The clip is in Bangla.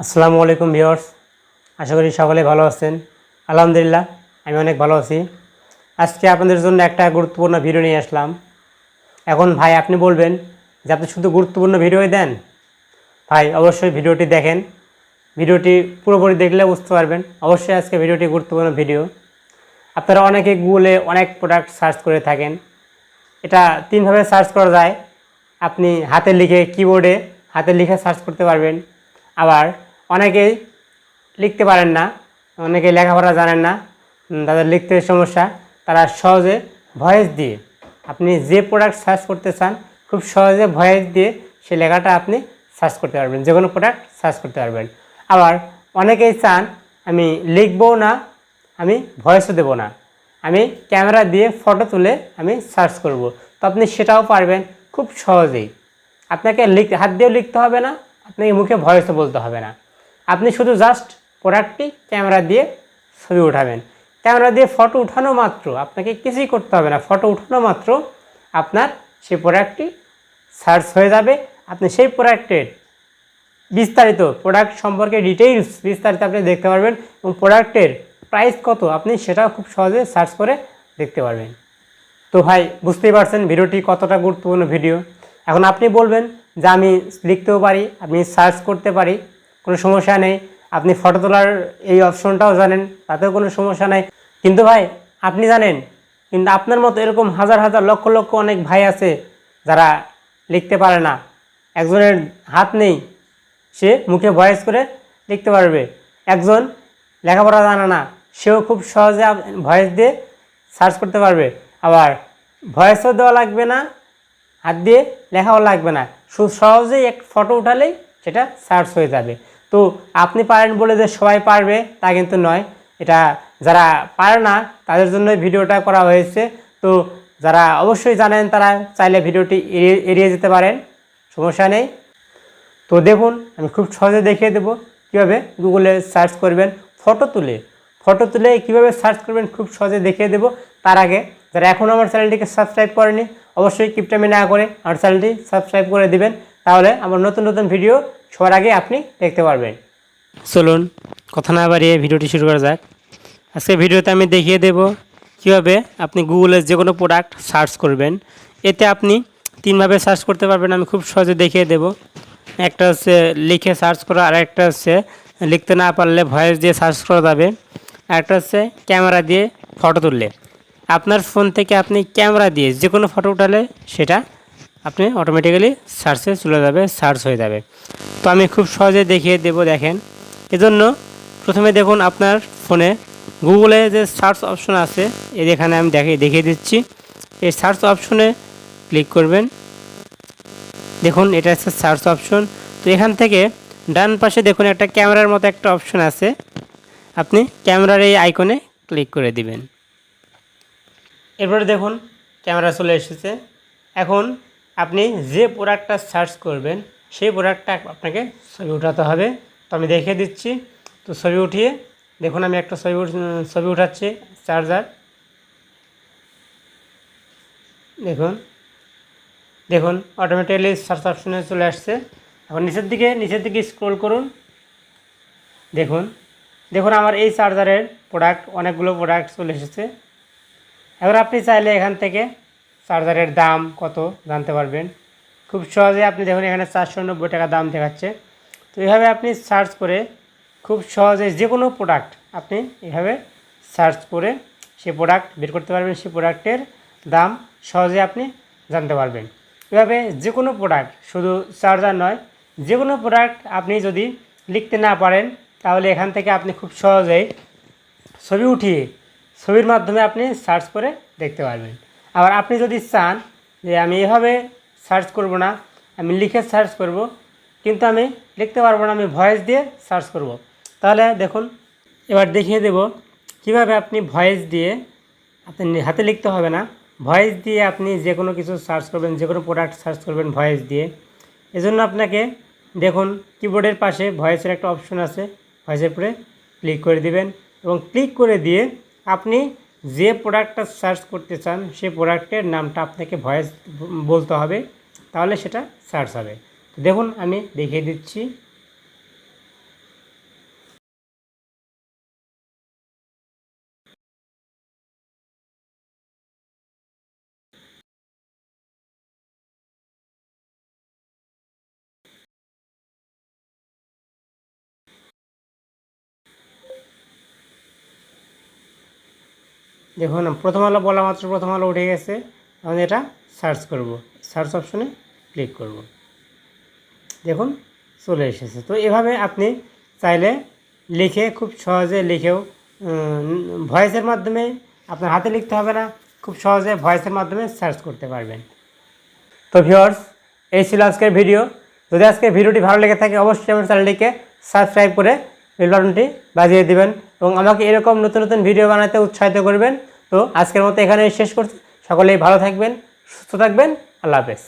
আসসালামু আলাইকুম ভিউয়ার্স, আশা করি সকলে ভালো আছেন। আলহামদুলিল্লাহ আমি অনেক ভালো আছি। আজকে আপনাদের জন্য একটা গুরুত্বপূর্ণ ভিডিও নিয়ে আসলাম। এখন ভাই আপনি বলবেন যে আপনি শুধু গুরুত্বপূর্ণ ভিডিওই দেন। ভাই অবশ্যই ভিডিওটি দেখেন, ভিডিওটি পুরোপুরি দেখলে বুঝতে পারবেন। অবশ্যই আজকে ভিডিওটি গুরুত্বপূর্ণ ভিডিও। আপনারা অনেকে গুগলে অনেক প্রোডাক্ট সার্চ করে থাকেন। এটা তিনভাবে সার্চ করা যায়। আপনি হাতে লিখে কিবোর্ডে হাতে লিখে সার্চ করতে পারবেন। আবার অনেকেই লিখতে পারেন না, অনেকে লেখাপড়া জানেন না, তাদের লিখতে সমস্যা, তারা সহজে ভয়েস দিয়ে আপনি যে প্রোডাক্ট সার্চ করতে চান খুব সহজে ভয়েস দিয়ে সেই লেখাটা আপনি সার্চ করতে পারবেন, যে কোনো প্রোডাক্ট সার্চ করতে পারবেন। আবার অনেকেই চান আমি লিখবও না, আমি ভয়েসও দেবো না, আমি ক্যামেরা দিয়ে ফটো তুলে আমি সার্চ করব, তো আপনি সেটাও পারবেন খুব সহজেই। আপনাকে হাত দিয়েও লিখতে হবে না, আপনাকে মুখে ভয়েসও বলতে হবে না। আপনি শুধু জাস্ট প্রোডাক্টটি ক্যামেরা দিয়ে ছবি উঠাবেন। ক্যামেরা দিয়ে ফটো উঠানো মাত্র আপনাকে কিছুই করতে হবে না, ফটো উঠানো মাত্র আপনার সেই প্রোডাক্টটি সার্চ হয়ে যাবে। আপনি সেই প্রোডাক্টের বিস্তারিত প্রোডাক্ট সম্পর্কে ডিটেইলস বিস্তারিত আপনি দেখতে পারবেন এবং প্রোডাক্টের প্রাইস কত আপনি সেটাও খুব সহজে সার্চ করে দেখতে পারবেন। তো ভাই বুঝতেই পারছেন ভিডিওটি কতটা গুরুত্বপূর্ণ ভিডিও। এখন আপনি বলবেন যে আমি লিখতেও পারি, আমি সার্চ করতে পারি, কোনো সমস্যা নেই, আপনি ফটো তোলার এই অপশনটাও জানেন, তাতেও কোনো সমস্যা নেই। কিন্তু ভাই আপনি জানেন, কিন্তু আপনার মতো এরকম হাজার হাজার লক্ষ লক্ষ অনেক ভাই আছে যারা লিখতে পারে না। একজনের হাত নেই, সে মুখে ভয়েস করে লিখতে পারবে। একজন লেখাপড়া জানে না, সেও খুব সহজে ভয়েস দিয়ে সার্চ করতে পারবে। আবার ভয়েসও দেওয়া লাগবে না, হাত দিয়ে লেখাও লাগবে না, সহজেই এক ফটো উঠালেই সেটা সার্চ হয়ে যাবে। তো আপনি পারেন বলে যে সবাই পারবে তা কিন্তু নয়, এটা যারা পারে না তাদের জন্য ভিডিওটা করা হয়েছে। তো যারা অবশ্যই জানেন তারা চাইলে ভিডিওটি এড়িয়ে যেতে পারেন, সমস্যা নেই। তো দেখুন আমি খুব সহজে দেখিয়ে দেবো কীভাবে গুগলে সার্চ করবেন ফটো তুলে কীভাবে সার্চ করবেন খুব সহজে দেখিয়ে দেবো। তার আগে যারা এখনও আমার চ্যানেলটিকে সাবস্ক্রাইব করেনি অবশ্যই কিপটামি না করে আমার চ্যানেলটি সাবস্ক্রাইব করে দিবেন, তাহলে আমার নতুন নতুন ভিডিও সবার আগে আপনি দেখতে পারবেন। চলুন কথা না বাড়িয়ে ভিডিওটি শুরু করা যাক। আজকে ভিডিওতে আমি দেখিয়ে দেব কীভাবে আপনি গুগলে যে কোনো প্রোডাক্ট সার্চ করবেন। এতে আপনি তিনভাবে সার্চ করতে পারবেন, আমি খুব সহজে দেখিয়ে দেব। একটা হচ্ছে লিখে সার্চ করা, আর একটা হচ্ছে লিখতে না পারলে ভয়েস দিয়ে সার্চ করা যাবে, আর একটা হচ্ছে ক্যামেরা দিয়ে ফটো তুললে। আপনার ফোন থেকে আপনি ক্যামেরা দিয়ে যে কোনো ফটো উঠালে সেটা আপনি অটোমেটিক্যালি সার্চে চলে যাবে, সার্চ হয়ে যাবে। তো আমি খুব সহজে দেখিয়ে দেব, দেখেন। এজন্য প্রথমে দেখুন আপনার ফোনে গুগলে যে সার্চ অপশন আছে, এখানে আমি দেখিয়ে দিচ্ছি। এই সার্চ অপশনে ক্লিক করবেন। দেখুন এটা হচ্ছে সার্চ অপশন। তো এখান থেকে ডান পাশে দেখুন একটা ক্যামেরার মতো একটা অপশন আছে, আপনি ক্যামেরার এই আইকনে ক্লিক করে দিবেন। এরপরে দেখুন ক্যামেরা চলে এসেছে। এখন আপনি যে প্রোডাক্টটা সার্চ করবেন সেই প্রোডাক্টটা আপনাকে ছবি উঠাতে হবে। তো আমি দেখিয়ে দিচ্ছি। তো ছবি উঠিয়ে দেখুন আমি একটা ছবি উঠাচ্ছি, চার্জার। দেখুন অটোমেটিক্যালি সার্চ অপশনে চলে আসছে। এখন নিচের দিকে স্ক্রল করুন। দেখুন আমার এই চার্জারের প্রোডাক্ট অনেকগুলো প্রোডাক্ট চলে এসেছে। এবার আপনি চাইলে এখান থেকে চার্জারের দাম কত জানতে পারবেন খুব সহজে। আপনি দেখুন এখানে 490 টাকা দাম দেখাচ্ছে। তো এইভাবে আপনি সার্চ করে খুব সহজে যে কোনো প্রোডাক্ট আপনি এভাবে সার্চ করে সেই প্রোডাক্ট বের করতে পারবেন, সেই প্রোডাক্টের দাম সহজে আপনি জানতে পারবেন। এভাবে যে কোনো প্রোডাক্ট, শুধু চার্জার নয়, যে কোনো প্রোডাক্ট আপনি যদি লিখতে না পারেন তাহলে এখান থেকে আপনি খুব সহজেই ছবি উঠিয়ে ছবির মাধ্যমে আপনি সার্চ করে দেখতে পারবেন। আবার আপনি যদি চান যে আমি এভাবে সার্চ করব না, আমি লিখে সার্চ করব, কিন্তু আমি লিখতে পারবো না, আমি ভয়েস দিয়ে সার্চ করব, তাহলে দেখুন এবার দেখিয়ে দেব কিভাবে আপনি ভয়েস দিয়ে, আপনি হাতে লিখতে হবে না, ভয়েস দিয়ে আপনি যে কোনো কিছু সার্চ করবেন, যে কোনো প্রোডাক্ট সার্চ করবেন ভয়েস দিয়ে। এজন্য আপনাকে দেখুন কিবোর্ডের পাশে ভয়েসের একটা অপশন আছে, ভয়েসের উপরে ক্লিক করে দিবেন এবং ক্লিক করে দিয়ে আপনি যে প্রোডাক্টটা সার্চ করতে চান সেই প্রোডাক্টের নামটা আপনাকে ভয়েস বলতে হবে, তাহলে সেটা সার্চ হবে। দেখুন আমি দেখিয়ে দিচ্ছি। দেখুন প্রথম আলো বলা মাত্র প্রথম আলো উঠে গেছে। এখন এটা সার্চ করব, সার্চ অপশনে ক্লিক করব, দেখুন চলে এসেছে। তো এভাবে আপনি চাইলে লিখে খুব সহজে লিখেও ভয়েসের মাধ্যমে, আপনার হাতে লিখতে হবে না, খুব সহজে ভয়েসের মাধ্যমে সার্চ করতে পারবেন। তো ভিউয়ার্স, এই ছিল আজকের ভিডিও। যদি আজকের ভিডিওটি ভালো লেগে থাকে অবশ্যই আমার চ্যানেলটিকে সাবস্ক্রাইব করে বেল বাটনটি বাজিয়ে দিবেন এবং আমাকে এরকম নতুন নতুন ভিডিও বানাতে উৎসাহিত করবেন। তো আজকের মতো এখানেই শেষ করছি। সকলেই ভালো থাকবেন, সুস্থ থাকবেন। আল্লাহ হাফেজ।